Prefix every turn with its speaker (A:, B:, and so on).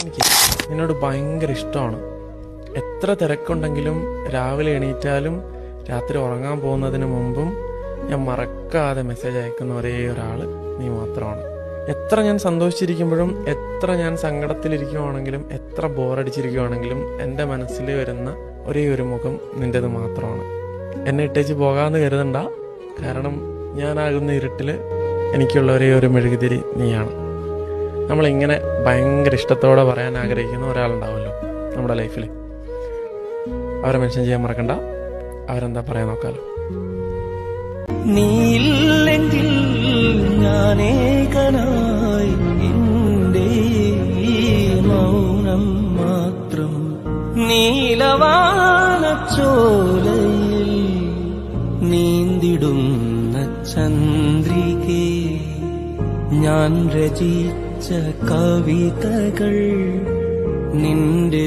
A: എനിക്ക് നിന്നോട് ഭയങ്കര ഇഷ്ടമാണ്. എത്ര തിരക്കുണ്ടെങ്കിലും രാവിലെ എണീറ്റാലും രാത്രി ഉറങ്ങാൻ പോകുന്നതിന് മുമ്പും ഞാൻ മറക്കാതെ മെസ്സേജ് അയക്കുന്ന ഒരേ ഒരാൾ നീ മാത്രമാണ്. എത്ര ഞാൻ സന്തോഷിച്ചിരിക്കുമ്പോഴും, എത്ര ഞാൻ സങ്കടത്തിലിരിക്കുവാണെങ്കിലും, എത്ര ബോറടിച്ചിരിക്കുവാണെങ്കിലും എൻ്റെ മനസ്സിൽ വരുന്ന ഒരേ ഒരു മുഖം നിൻ്റെത് മാത്രമാണ്. എന്നെ ഇട്ടേച്ച് പോകാമെന്ന് കരുതണ്ട. കാരണം ഞാനാകുന്ന ഇരുട്ടിൽ എനിക്കുള്ള ഒരേ ഒരു മെഴുകുതിരി നീയാണ്. നമ്മളിങ്ങനെ ഭയങ്കര ഇഷ്ടത്തോടെ പറയാൻ ആഗ്രഹിക്കുന്ന ഒരാളുണ്ടാവുമല്ലോ നമ്മുടെ ലൈഫിൽ. അവരെ മെൻഷൻ ചെയ്യാൻ മറക്കണ്ട. അവരെന്താ പറയാൻ നോക്കാലോ.
B: നീയില്ലെങ്കിൽ ഞാനേകനായി എൻ്റെ മൗനം മാത്രം. നീലവാനച്ചോലയിൽ നീന്തിടുന്ന ചന്ദ്രികേ, ഞാൻ രചിച്ച കവിതകൾ നിന്റെ